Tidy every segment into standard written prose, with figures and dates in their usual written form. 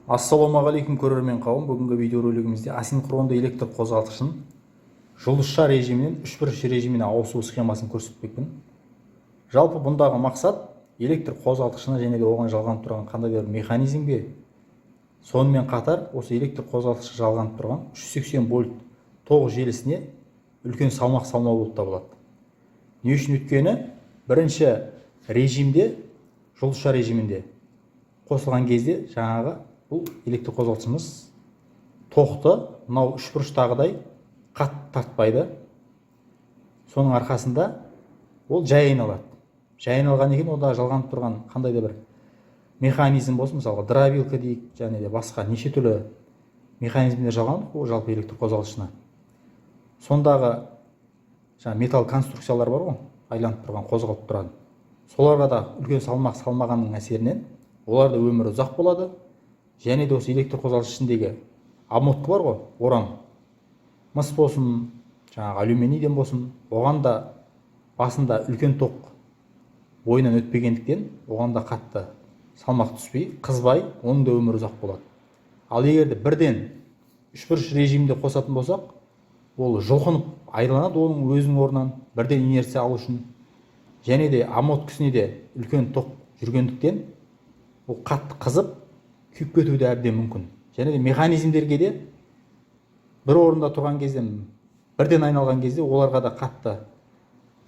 Ассалаумағалейкум көрермен қауым. Бүгінгі видеоролигімізде асинхронды электр қозғалтқышын жұлдызша режимінен 3-1 режиміне ауысу схемасын көрсетпекпін. Жалпы бұндағы мақсат электр қозғалтқышына және де оған жалғанып тұрған қандай да бір механизмге, сонымен қатар осы электр қозғалтқышы жалғанып тұрған 380 вольт тоқ желісіне үлкен салмақ салмау болып табылады. Не үшін? Өйткені бірінші режимде, жұлдызша режимінде қосылған кезде жаңағы бұл электр қозғалтқышымыз тоқты мынау үшбұрыштағыдай қатты тартпайды. Соның арқасында ол жай айналады. Жай айналған екен, онда жалғанып тұрған қандай да бір механизм болсын, мысалға дробилка дейік, және де басқа неше түрлі механизмдер жалғанып, ол жалпы электр қозғалтқышына. Сондағы металл конструкциялар бар ғой, айланып тұрған, қозғалып тұрады. Соларға да үлкен салмақ салмағанның әсерінен оларда өмірі ұзақ болады. Және де осы электр қозғалтқыш ішіндегі обмотка бар ғой, орам, мыс болсын, жаңағы алюминийден болсын, оған да басында үлкен тоқ бойынан өтпегендіктен, оған да қатты салмақ түспей, қызбай, оның да өмірі ұзақ болады. Ал егер де бірден 3-1 режимде қосатын болсақ, ол жұлқынып айырылады оның өзінің орнынан, бірден инерция алу үшін. Және де обмоткасына де үлкен тоқ жүргендіктен, ол қатты қызып, күйіп кетуі де әбден мүмкін. Және де механизмдерге де бір орында тұрған кезде, бірден айналған кезде оларға да қатты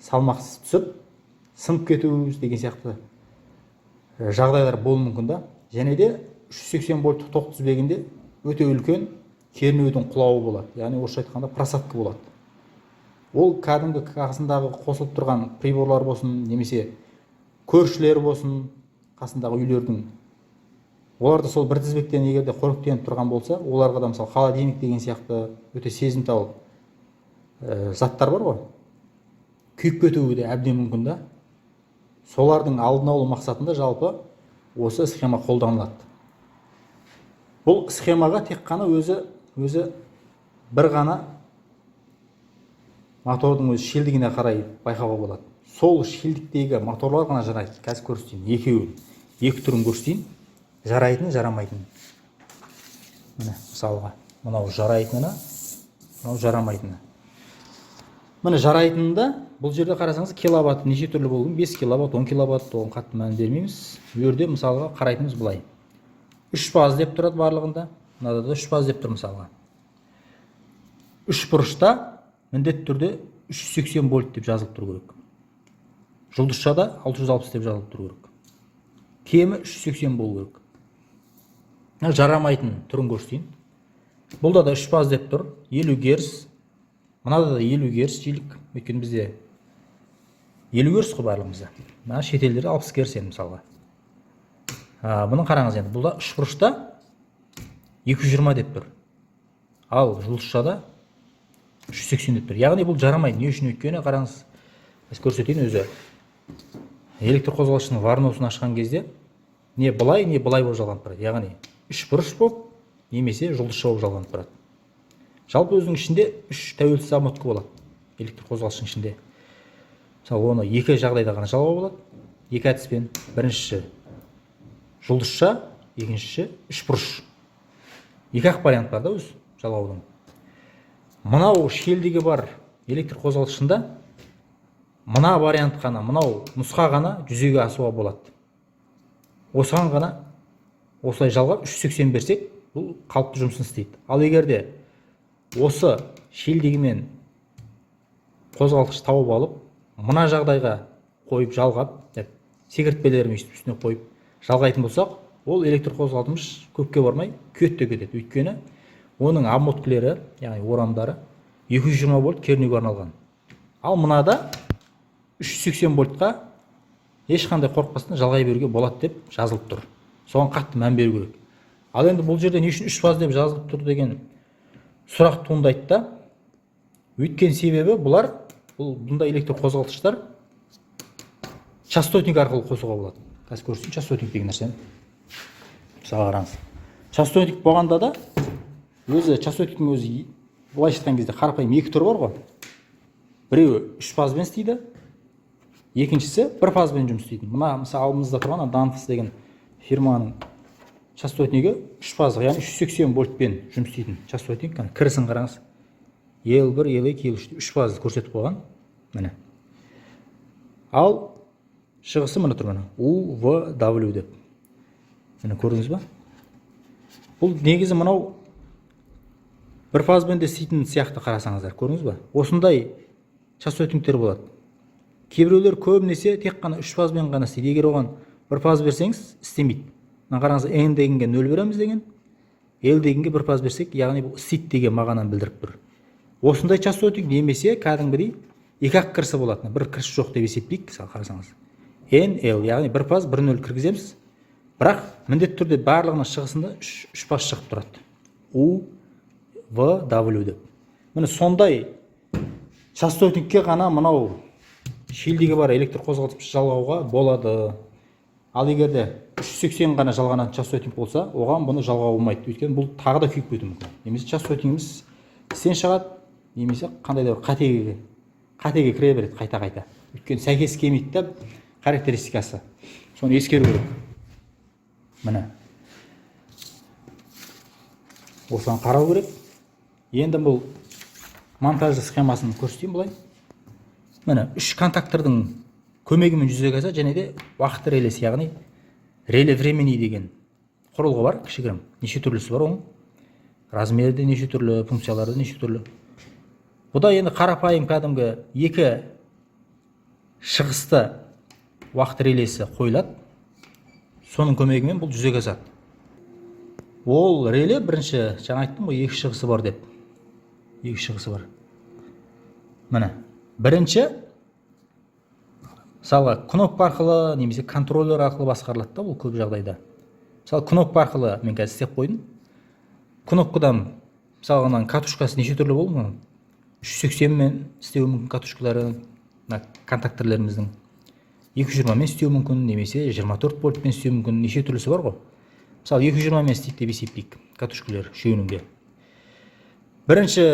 салмақсыз түсіп, сынып кету деген сияқты жағдайлар болуы мүмкін да. Және де 380 вольт тоқ тізбегінде өте үлкен кернеудің құлауы болады. Яғни орысша айтқанда просадка болады. Ол кәдімгі қасындағы қосылып тұрған приборлар болсын, немесе көршілер болсын, қасындағы үйлердің, оларды сол бір тізбектен егер де қоректеніп тұрған болса, оларға да мысалы холодильник деген сияқты өте сезімтал заттар бар ғой, күйіп кетуі де әбден мүмкін да. Солардың алдын алу мақсатында жалпы осы схема қолданылады. Бұл схемаға тек қана өзі бір ғана мотордың өз шилдігіне қарай байқауға болады. Сол шилдіктегі моторлар ғана жарайды. Қазір көрсетейін, екеуін, екі түрін көрсетейін. Жарайтыны, жарамайтыны. Міне, мысалға, мынау жарайтыны, мынау жарамайтыны. Міне жарайтынында бұл жерде қарасаңыз киловатт неше түрлі болуы, 5 киловатт, 10 киловатт, оған қатты мән бермейміз. Bu жерде мысалға қарайтынымыз былай. 3 фаз деп тұрады барлығында. Мынада да 3 фаз деп тұр мысалға. 3 бұрышта міндетті түрде 380 вольт деп жазылып тұру керек. Жұлдызшада 660 деп жазылып тұру керек. Кемі 380 болу керек. Жарамайтын түрін көрсетейін. Бұлда да 3 фаз деп тұр, 50 герц. Мынада да 50 герц жиілік. Өйткені бізде 50 герц қой барлығымызда. Мына шетелдерде 60 герц енді мысалға. Бұның қараңыз енді. Бұлда 3 бұрышта 220 деп тұр. Ал жұлдызшада 380 деп тұр. Яғни бұл жарамайды. Не үшін? Өйткені қараңыз. Біз көрсетейін өзі. Электр қозғалтқышының варносын ашқан кезде не былай, не былай болып жалғанып тұрады. Яғни 3 бұрыш болып, немесе жұлдызша болып жалғанып тұрады. Жалпы өзінің ішінде 3 тәуелсіз обмотка болады. Электр қозғалтқышының ішінде. Мысалы, оны екі жағдайда ғана жалғауға болады. Екі әдіспен. Біріншісі жұлдызша, екіншісі 3 бұрыш. Екі-ақ вариант бар да өз жалғаудың. Мынау шелдігі бар электр қозғалтқышында мына вариант қана, мынау нұсқа ғана жүзеге асуға болады. Осыған ғана осылай жалғап 380 берсек, бұл қалыпты жұмысын істейді. Ал егер де осы шелдігімен қозғалтқыш тауып алып, мына жағдайға қойып жалғап, секіртпелерін үстіне қойып жалғайтын болсақ, ол электр қозғалтқыш көпке бармай күйет те кетеді. Өйткені оның обмоткілері, яғни орамдары 220 вольт кернеуге арналған. Ал мынада 380 вольтқа ешқандай қорықпастан жалғай беруге болады деп жазылып тұр. Соған қатты мән беру керек. Ал енді бұл жерде не үшін 3 фаз деп жазылып тұр деген сұрақ туындайды да. Өйткен себебі бұнда электр қозғалтқыштар частотник арқылы қосуға болады. Қазір көрсетейін частотник деген нәрсені. Мысалға қараңыз. Частотник болғанда да өзі частотниктің өзі былай шыққан кезде қарапайым екі түрі бар ғой. Біреуі 3 фазбен істейді, екіншісі 1 фазбен жұмыс істейді. Мына мысалы алдымызда тұрған Danfoss деген фирманың частотнигі 3 фаздық, яғни 380 вольтпен жұмыс істейтін частотник. Кірісін қараңыз. L1, L2, L3 3 фазды көрсетіп қойған. Міне. Ал шығысы мына тұр, міне. U, V, W деп. Міне көрдіңіз ба? Бұл негізі мынау бір фазбен де істейтін сияқты қарасаңыздар, көрдіңіз ба? Осындай частотниктер болады. Кейбіреулер көбінесе тек қана 3 фазбен ғана істейді. Егер оған бір фаз берсеңіз, істемейді. Мына қараңыз, N дегенге 0 береміз деген, L дегенге бір фаз берсек, яғни бұл істейді деген мағынаны білдіріп тұр. Осындай частотник немесе кәдімгідей екі-ақ кірісі болады. Бір кіріс жоқ деп есептейік, қарасаңыз. N, L, яғни бір фаз, бір нөл кіргіземіз. Бірақ міндетті түрде барлығының шығысында 3 фаз шығып тұрады. U, V, W деп. Міне сондай частотникке ғана мынау шилдегі бар электр қозғалтқыш жалғауға болады. Ал егерде 380 ғана жалғанатын частотник болса, оған бұны жалғау болмайды. Өйткені бұл тағы да күйіп кетуі мүмкін. Немесе частотнигіміз істен шығады, немесе қандай да бір қатеге кіре береді қайта-қайта. Өйткені сәйкес келмейді да характеристикасы. Соны ескеру керек. Міне. Осыған қарау керек. Енді бұл монтажды схемасын көрсетейін бұлай. Міне, 3 контактордың көмегімен жүзеге асады, және де уақыт релесі, яғни реле времени деген құрылғы бар, кішігірім. Неше түрлісі бар оның. Размері де неше түрлі, функциялары да неше түрлі. Бұда енді қарапайым кәдімгі екі шығысты уақыт релесі қойылады. Соның көмегімен бұл жүзеге асады. Ол реле бірінші, жаңа айттым ғой, екі шығысы бар деп. Екі шығысы бар. Міне, бірінші мысалға кнопка арқылы немесе контроллер арқылы басқарылады да, бұл көп жағдайда. Мысалы кнопка арқылы мен қазір істеп қойдым. Кнопкадан мысалға катушкасы неше түрлі болу, 380 мен істеуі мүмкін катушкалары, контакторларымыздың 220 мен істеуі мүмкін, немесе 24 вольтпен істеуі мүмкін, неше түрлісі бар ғой. Мысалы 220 мен істейді деп есептейік катушкалар үшеуінің. Бірінші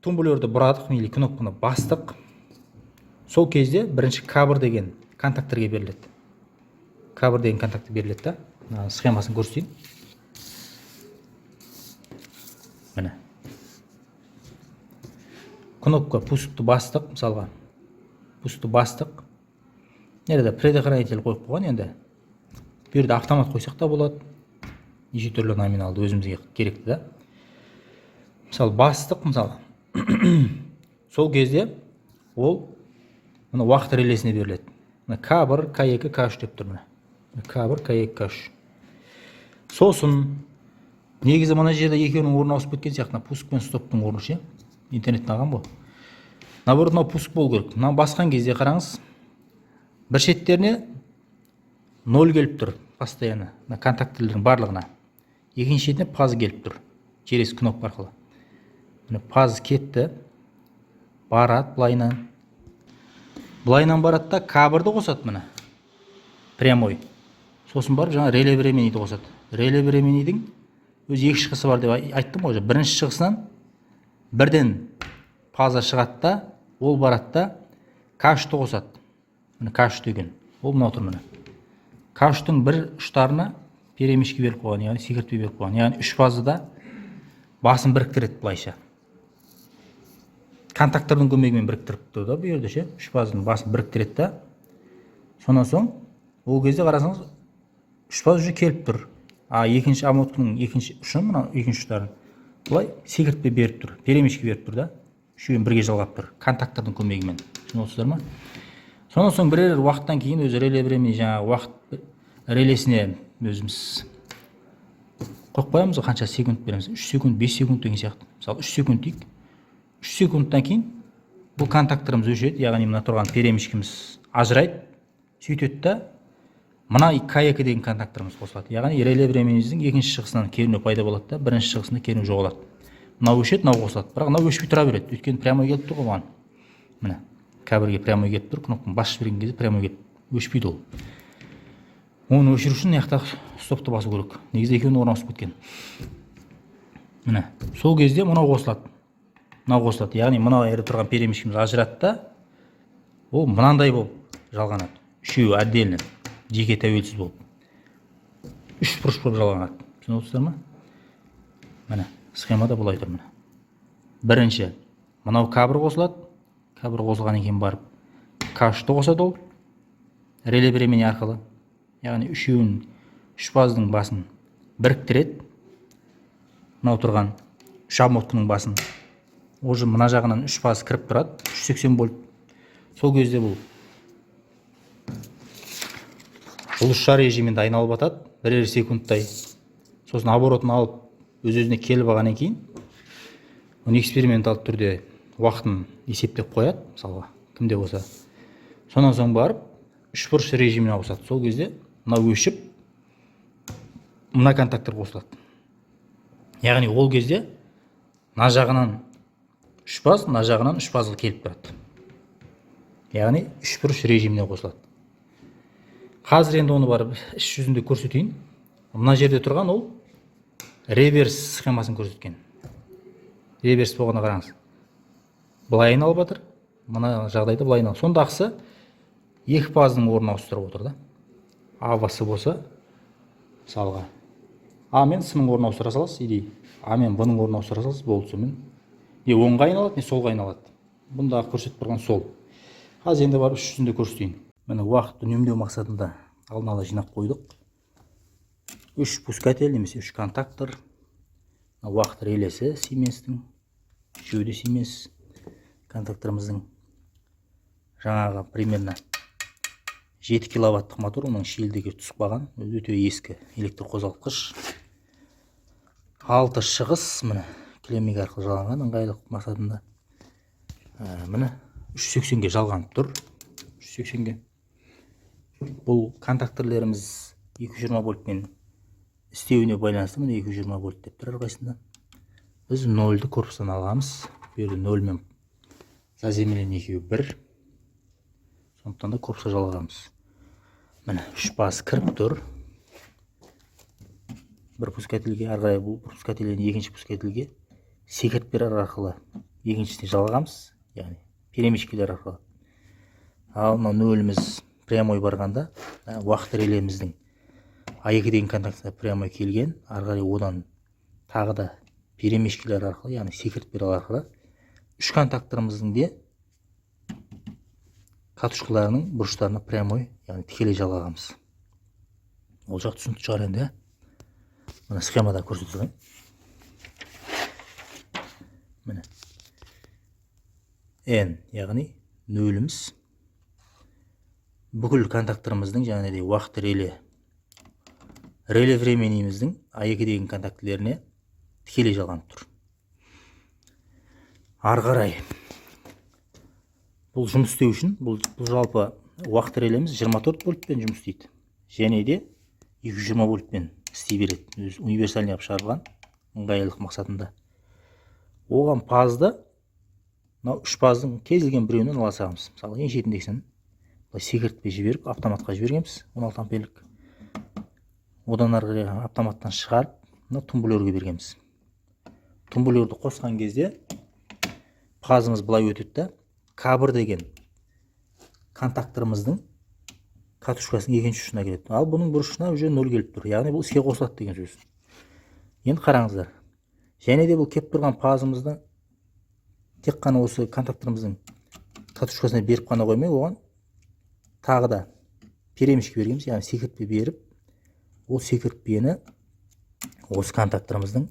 тумблерді бұрадық, или кнопканы бастық. Сол кезде бірінші кабір деген контакторге беріледі. Кабір деген контактор беріледі да. Схемасын көрсетейін. Міне. Кнопка пускты бастық, мысалға. Пускты бастық. Нереде предохранитель қойып қойған енді. Бұл жерде автомат қойсақ та болады. Неше түрлі номиналды өзімізге керекті да. Мысалы бастық, мысалы. Сол кезде ол мына уақыт релесіне беріледі. К1, К2, К3 деп тұр мына. К1, К2, К3. Сосын негізі мына жерде екеуінің орны ауысып кеткен сияқты, пуск пен стоптың орны ше. Интернеттен алған бұл. Наоборот, мынау пуск болу керек. Мына басқан кезде қараңыз, бір шеттеріне 0 келіп тұр постоянно, контактілердің барлығына. Екінші шетіне паз келіп тұр через кнопка арқылы. Міне паз кетті, барады былайынан. Былайынан барады да кабірді қосады міне. Прямой. Сосын барып жаңа реле времениді қосады. Реле временидің өз екі шығысы бар деп айттым ғой. Бірінші шығысынан бірден паза шығады да, ол барады да К3-ті қосады. Міне К3 деген. Ол мынау тұр міне. К3-тің бір ұштарына перемешке беріп қойған, яғни секіртпе беріп қойған. Яғни 3 фазада басын біріктіреді былайша. Контактордың көмегімен біріктіріп тұр да, бұл жерде ше. 3 фазының басын біріктіреді да. Сонан соң ол кезде қарасаңыз 3 фаз уже келіп тұр. Екінші амотканың екінші ұшын, мына екінші ұштарын былай секіртпе беріп тұр, перемешке беріп тұр да. Үшеуін бірге жалғап тұр контактордың көмегімен. Түсінесіздер ме? Сонан соң бірер уақыттан кейін өзі реле времени жаңа уақыт релесіне өзіміз қойып қоямыз, қанша секунд береміз? 3 секунд, 5 секунд деген сияқты. Мысалы 3 секунд дейік. 3 секундтан кейін бұл контакторымыз өшеді, яғни мына тұрған перемешкеміз ажырайды, сөйтеді да мына К2 деген контакторымыз қосылады. Яғни реле временіміздің екінші шығысынан кернеу пайда болады да, бірінші шығысында кернеу жоғалады. Мынау өшеді, мынау қосылады. Бірақ мынау өшпей тұра береді, өйткені прямой келіп тұр ғой маған. Міне, кабірге прямой келіп тұр, кнопканы басып жіберген кезде прямой келіп өшпейді ол. Оны өшіру үшін мына стопты басу керек. Негізі екеуінің орны ауысып кеткен. Міне, сол кезде мынау қосылады. Мынау қосылады. Яғни мынау әрі тұрған перемешкеміз ажырады да, ол мынандай болып жалғанады. Үшеуі отдельно, жеке тәуелсіз болып. үш бұрыш болып жалғанады. Түсініп отырсыздар ма? Міне схемада былай тұр. Міне бірінші мынау кабір қосылады. Кабір қосылғаннан кейін барып К3-ті қосады ол реле времени арқылы. Яғни үшеуін үш фаздың басын біріктіреді. Мынау тұрған үш обмотканың басын уже мына жағынан үш фаз кіріп тұрады. 380 вольт. Сол кезде бұл жұлдызша режимінде айналып жатады бірер секундтай. Сосын оборотын алып өз-өзіне келіп алғаннан кейін оны эксперименталды түрде уақытын есептеп қояды, мысалға кімде болса. Сонан соң барып үш бұрыш режиміне ауысады. Сол кезде мынау өшіп мына контактор қосылады. Яғни ол кезде мына жағынан үш фаз, мына жағынан үш фазға келіп тұрады. Яғни үш бұрыш режиміне қосылады. Қазір енді оны барып іс жүзінде көрсетейін. Мына жерде тұрған ол реверс схемасын көрсеткен. Реверс болғанда қараңыз. Былай айналып жатыр. Мына жағдайда былай айналып. Сондағысы екі фаздың орнын ауыстырып отыр да. А басы болса, мысалға А мен С-ның орнын ауыстыра саласыз, или А мен Б-ның орнын ауыстыра саласыз, болды сонымен. Не оңға айналады, не солға айналады. Бұндағы көрсетіп тұрған сол. Қазір енді барып үш жүзінде көрсетейін. Міне уақытты үнемдеу мақсатында алдын ала жинап қойдық. Үш пускатель немесе үш контактор. Уақыт релесі Siemens-тің, үшеуі де Siemens контакторымыздың. Жаңағы примерно 7 киловаттық мотор, оның шилдегі түспаған, өте ескі электр қозғалтқыш. 6 шығыс, міне кілеммек арқылы жалғанған ыңғайлық мақсатында. Міне 380-ге жалғанып тұр. 380-ге. Бұл контакторлеріміз 220 вольтпен істеуіне байланысты, міне 220 вольт деп тұр әрқайсында. Біз 0-ді корпустан алғамыз. Берді 0 мен заземелен екеуі 1. Сондықтан да корпусқа жалғамыз. Міне үш фаз кіріп тұр. Бір пускательге, арғай бұл пускательден екінші пускательге секіртпелер арқылы екіншісіне жалғамыз, яғни перемешкелер арқылы. Ал мына нөліміз прямой барғанда, уақыт релеміздің А2 деген контактына прямой келген, арғай одан тағы да перемешкелер арқылы, яғни секіртпелер арқылы үш контакторымыздың де катушкаларының бұрыштарына прямой, яғни тікелей жалғағамыз. Ол жақ түсінікті шығар енді. Мына схемада көрсетілген. Міне. N, яғни нөліміз. Бүкіл контакторымыздың жаңағыдай уақыт реле временеміздің А2 деген контактілеріне тікелей жалғанып тұр. Ары қарай бұл жұмыс істеу үшін, бұл жалпы уақыт релеміз 24 вольтпен жұмыс істейді. Және де 220 вольтпен істей береді. Өз универсальный қылып шығарылған ыңғайлылық мақсатында. Оған фазды, мынау үш фаздың кез келген біреуінен ала саламыз. Мысалы, ең шетіндегісін былай секіртпе жіберіп, автоматқа жібергенбіз, 16 амперлік. Одан ары қарай автоматтан шығарып, мына тумблерге бергенбіз. Тумблерді қосқан кезде фазымыз былай өтеді да, К1 деген контакторымыздың катушкасының екінші ұшына келеді. Ал бұның бір ұшына уже 0 келіп тұр. Яғни бұл іске қосылады деген сөз. Енді қараңыздар. Және де бұл кеп тұрған фазымызды тек қана осы контакторымыздың катушкасына беріп қана қоймай, оған тағы да перемешке бергенбіз, яғни секіртпе беріп, ол секіртпені осы контакторымыздың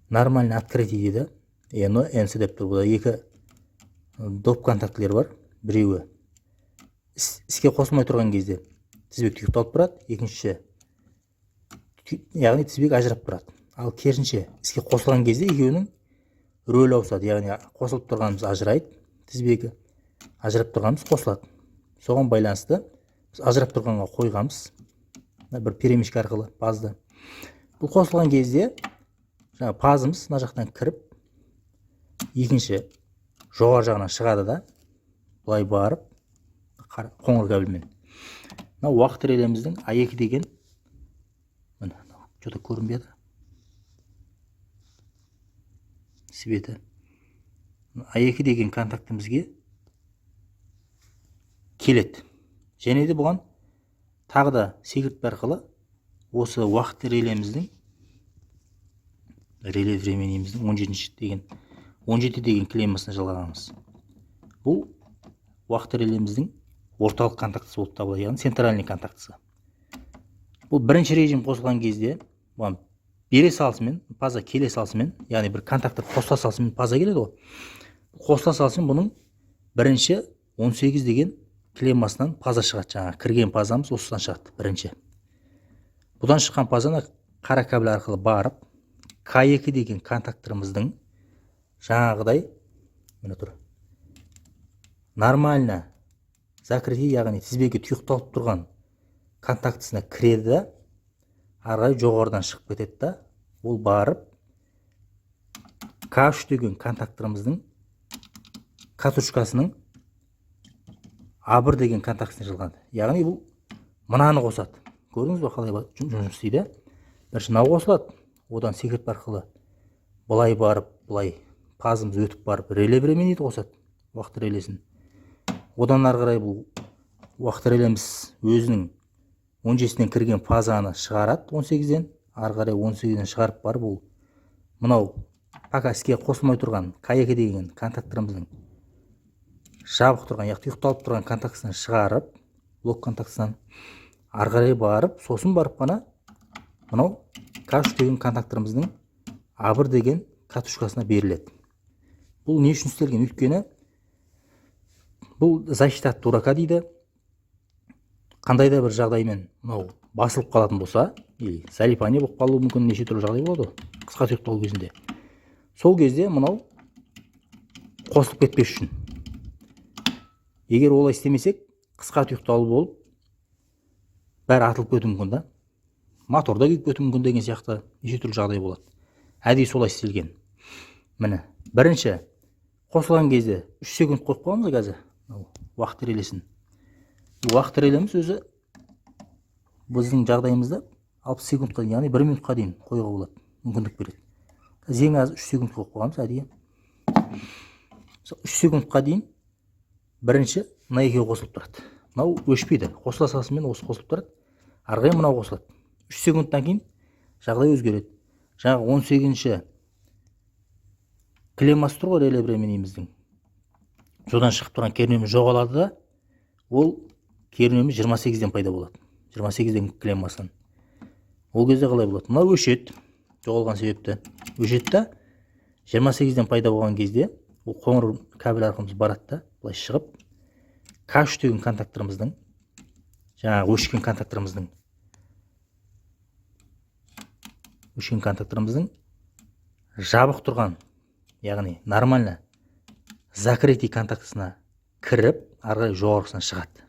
нормальный открытие дейді. NC деп тұр. Бұда екі доп контактілер бар. Біреуі іске қосылмай тұрған кезде тізбек тұйықталып тұрады, екіншісі яғни тізбек ажырап тұрады. Ал керісінше іске қосылған кезде екеуінің рөлі ауысады, яғни қосылып тұрғанымыз ажырайды, тізбегі ажырап тұрғанымыз қосылады. Соған байланысты біз ажырап тұрғанға қойғанбыз бір перемешке арқылы фазды. Бұл қосылған кезде жаңа фазымыз мына жақтан кіріп, екінші жоғары жағынан шығады да, бұлай барып қоңыр кабельмен. Мына уақыт релеміздің А2 деген, міне, что-то көрінбеді. Светі. А2 деген контактімізге келеді. Және де бұған тағы да секіртпе арқылы осы уақыт релеміздің реле временеміздің 17 деген клеммасына жалғағанбыз. Бұл уақыт релеміздің орталық контактісі болып табылады, яғни центральный контактісі. Бұл бірінші режим қосылған кезде бұған бере салысымен паза келе салысымен, яғни бір контакты қосыла салысымен паза келеді ғой. Қосыла салысымен бұның бірінші 18 деген клеммасынан паза шығады. Жаңа кірген пазамыз осыдан шығады бірінші. Бұдан шыққан пазаны қара кабель арқылы барып К2 деген контакторымыздың жаңағыдай міне тұр. Нормально закрытие, яғни тізбегі тұйықталып тұрған контактісіне кіреді да, арғай жоғарыдан шығып кетеді да, ол барып К3 деген контакторымыздың катушкасының А1 деген контактісіне жылғанды. Яғни бұл мынаны қосады. Көрдіңіз бе қалай жұмыс істейді? Бірінші мынау қосылады, одан секрет арқылы былай барып, былай пазымыз өтіп барып, реле временеді қосады, уақыт релесін. Одан ары қарай бұл уақыт релеміз өзінің 17-ден кірген фазаны шығарады 18-ден, ары қарай 18-ден шығарып барып, бұл мынау пока іске қосылмай тұрған К2 деген контакторымыздың жабық тұрған, яғни ұйықталып тұрған контактісін шығарып, блок контактісінен ары қарай барып, сосын барып қана мынау К3 деген контакторымыздың А1 деген катушкасына беріледі. Бұл не үшін істелген? Өйткені бұл защита от дурака дейді. Қандай да бір жағдаймен мынау басылып қалатын болса, или залипание болып қалуы мүмкін, неше түрлі жағдай болады, қысқа тұйықталу кезінде. Сол кезде мынау қосылып кетпес үшін. Егер олай істемесек, қысқа тұйықталу болып, бәрі атылып кетуі мүмкін да. Моторда күйіп кетуі мүмкін деген сияқты неше түрлі жағдай болады. Әдейі солай істелген. Міне, бірінші қосылған кезде 3 секунд қойып қоямыз қазір. Уақыт релесін. Уақыт релеміз өзі біздің жағдайымызда 60 секундқа дейін, яғни 1 минутқа дейін қоюға болады, мүмкіндік береді. Ең аз 3 секунд қойып қоямыз әдейі. 3 секундқа дейін бірінші мына екеуі қосылып тұрады. Мынау өшпейді. Қосыла салысымен осы қосылып тұрады. Арғай мынау қосылады. 3 секундтан кейін жағдай өзгереді. Жаңағы 18-ші клеммасы тұр ғой реле временеміздің. Содан шығып тұрған кернеуіміз жоғалады да, ол кернеуіміз 28-ден пайда болады. 28-ден клеммасынан. Ол кезде қалай болады? Мынау өшеді. Жоғалған себепті өшеді да, 28-ден пайда болған кезде ол қоңыр кабель арқылы барады да, былай шығып К3 деген контакторымыздың, жаңағы өшкен контакторымыздың жабық тұрған, яғни нормально закрытый контактысына кіріп, арғы жоғарғысынан шығады.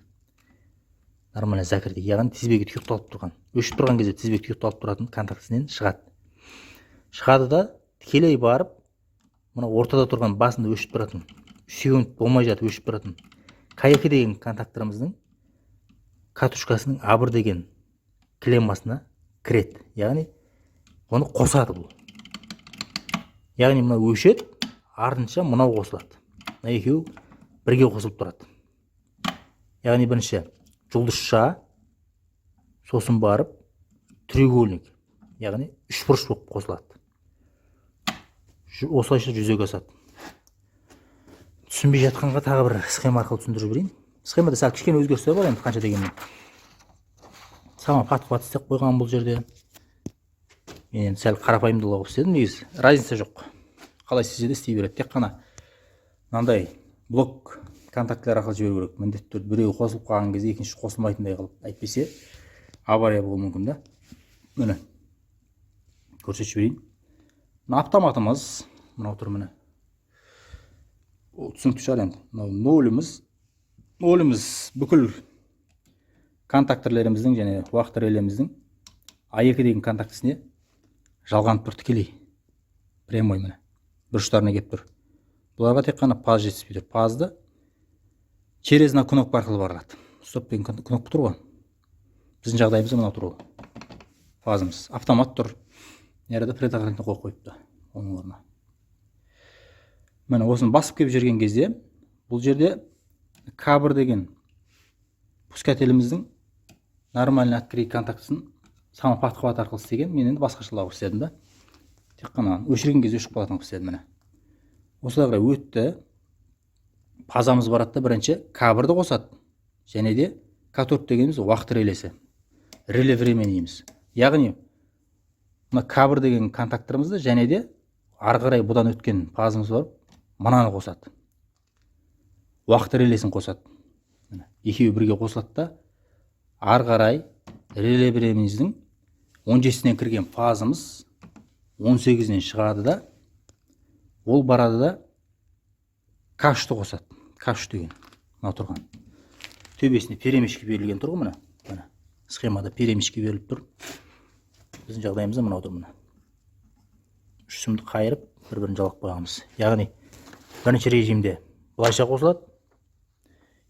Нормально закрытый, яғни тізбегі тұйықталып тұрған, өшіп тұрған кезде тізбегі тұйықталып тұратын контактісінен шығады. Шығады да, тікелей барып, мына ортада тұрған басында өшіп тұратын, 3 секунд болмай жатып өшіп тұратын К2 деген контакторымыздың катушкасының А1 деген клеммасына кіреді. Яғни оны қосады бұл. Яғни мынау өшеді, артынша мынау қосылады. Мына екеуі бірге қосылып тұрады. Яғни бірінші жұлдызша, сосын барып треугольник, яғни үшбұрыш болып қосылады. Осылайша жүзеге асады. Түсінбей жатқанға тағы бір схема арқылы түсіндіріп берейін. Схемада сәл кішкене өзгерістер бар, енді қанша дегенмен. Сама пат-пат істеп қойған бұл жерде. Мен енді сәл қарапайымдылау істедім, негізі разница жоқ. Қалай істесе де істей береді. Тек қана мынандай блок контактілер арқылы жіберу керек. Міндетті түрде біреуі қосылып қалған кезде екінші қосылмайтындай қылып, әйтпесе авария болуы мүмкін да. Міне көрсетіп жіберейін. Мына автоматымыз мынау тұр міне. Түсінікті шығар енді. Ноліміз бүкіл контакторлеріміздің және уақыт релеміздің А2 деген контактісіне жалғанып тұр тікелей. Прямой міне. Бұрыштарына келіп тұр. Бұларға тек қана паз жетіспей тұр. Пазды через на кнопка арқылы барылады. Стоп деген кнопка тұр ғой. Біздің жағдайымызда мынау тұр ғой. Фазымыз. Автомат тұр. Нәреді предохранитель қойып қойыпты. Оның орнына. Міне осыны басып кеп жүрген кезде, бұл жерде К1 деген пускателіміздің нормальный открыть контактысын самый подхват арқылы істеген. Мен енді басқашалау істедім да. Тек қана өшірген кезде өшіп қалатын қылып істедім міне. Осылай қарай өтті. Фазамыз барады да бірінші кабырды қосады. Және де К4 дегеніміз уақыт релесі. Реле времени дейміз. Яғни мына кабыр деген контакторымызды және де ары қарай бұдан өткен фазамыз бар, мынаны қосады. Уақыт релесін қосады. Екеуі бірге қосылады да ары қарай реле временіміздің 17-сінен кірген фазымыз 18-нен шығады да ол барады да К3-ті қосады. К3 деген мына тұрған. Төбесіне перемешке берілген тұр ғой мына. Схемада перемешке беріліп тұр. Біздің жағдайымызда мынау тұр мына. Үш сымды қайырып, бір-бірін жалап қойғанбыз. Яғни бірінші режимде былайша қосылады,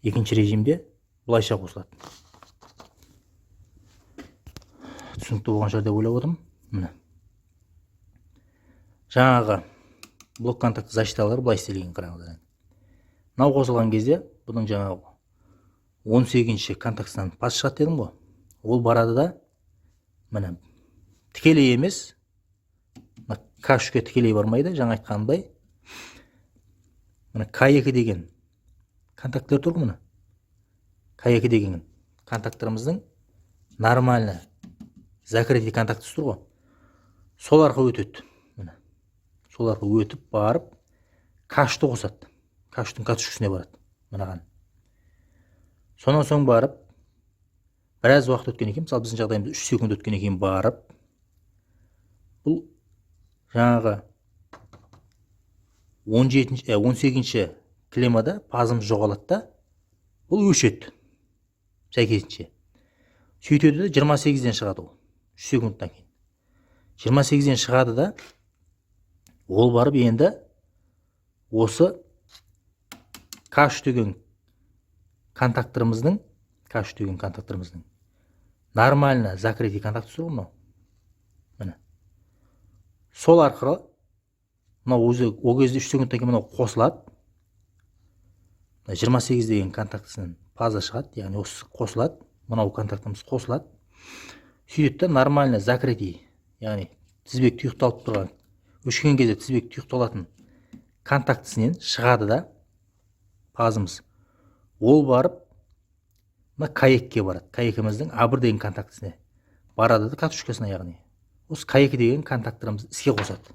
екінші режимде былайша қосылады. Түсінікті болған шығар деп ойлап отырмын. Міне. Жаңағы блок контакты защиталары былай істелген қараңыздар. Мынау қосылған кезде бұның жаңағы 18-ші контактысынан пас шығады дедім ғой. Ол барады да міне тікелей емес, К3-ке тікелей бармайды, жаңа айтқанымдай. Міне К2 деген контактілер тұр ғой міне. К2 деген контакторымыздың нормальный закрытый контактысы тұр ғой. Сол арқылы өтеді. Міне. Сол арқылы өтіп барып К3-ті қосады. К3-тің катушкасына барады. Мынаған. Сонан соң барып біраз уақыт өткен екен, мысалы біздің жағдайымызда 3 секунд өткен екен барып бұл жаңағы 18-ші клеммада фазамыз жоғалады да бұл өшеді. Сәйкесінше. Сөйтеді де 28-ден шығады ол. 3 секундтан кейін. 28-ден шығады да ол барып енді осы К3 деген контакторымыздың нормально закрытый контактысы ғой мынау. Міне. Сол арқылы мынау өзі о кезде 3 секундтан кейін мынау қосылады. 28 деген контактысынан фаза шығады, яғни осы қосылады. Мынау контактымыз қосылады. Сөйтеді де нормально закрытый, яғни тізбек тұйықталып тұрған, өшкен кезде тізбек тұйықталатын контактысынан шығады да фазымыз. Ол барып мына К2-ге барады. К2-міздің А1 деген контактісіне барады да катушкасына, яғни осы К2 деген контакторымызды іске қосады.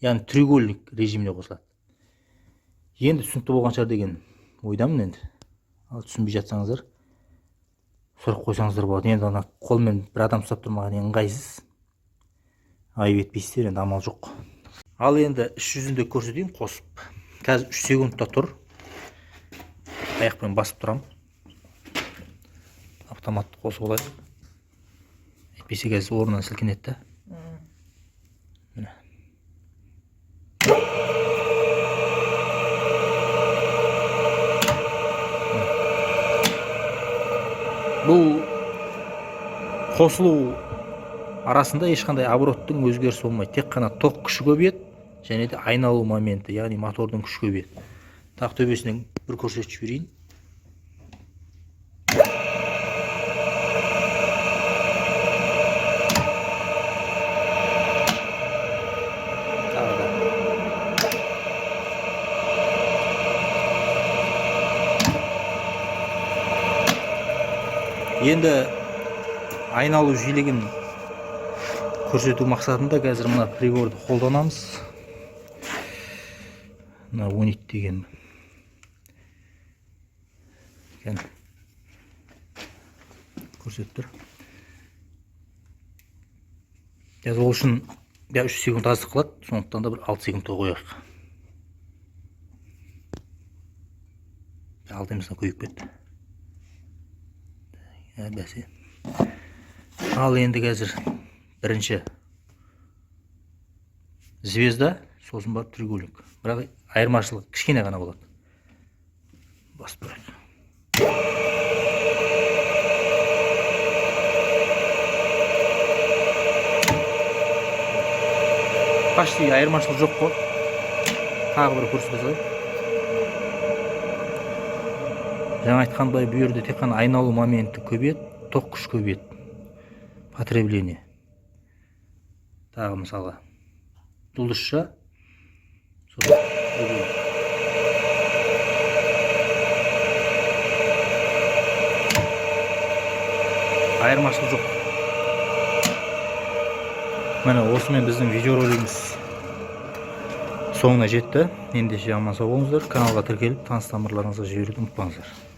Яғни треугольник режиміне қосылады. Енді түсінікті болған шығар деген ойдамын енді. Ал түсінбей жатсаңыздар сұрақ қойсаңыздар болады. Енді ана қолмен бір адам ұстап тұрмаған ыңғайсыз. Айып етпейсіздер, енді амал жоқ. Ал енді іс жүзінде көрсетейін қосып. Қазір 3 секундта тұр. Аяқпен басып тұрамын. Автоматты қосып алайық. Әйтпесе қазір орнынан сілкінеді. Міне. Бұл қосылу арасында ешқандай обороттың өзгерісі болмайды. Тек қана ток күші көбейеді және де айналу моменті, яғни мотордың күші көбейеді. Тақ төбесінен бір көрсетіп жіберейін. Енді айналу жиілігін көрсету мақсатында қазір мына приборды қолданамыз. Мына унит деген көрсетіп тұр. Қазір ол үшін 3 секунд аздық қылады, сондықтан да бір 6 секундқа қояйық. Алдымыздан көйіп кетті. Бәсе. Ал енді қазір бірінші звезда, сосын барып треугольник. Бірақ айырмашылық кішкене ғана болады. Басып тұрайық. Почти айырмашылық жоқ қой. Тағы бір көрсете салайық. Жаңа айтқандай, бұл жерде тек қана айналу моменті көбейеді, ток күш көбейеді. потребление. Тағы мысалға жұлдызша айырмашылық жоқ. Міне осымен біздің видеоролигіміз соңына жетті. Ендеше аман сау болыңыздар. Каналға тіркеліп таныс тамырларыңызға жіберуді ұмытпаңыздар.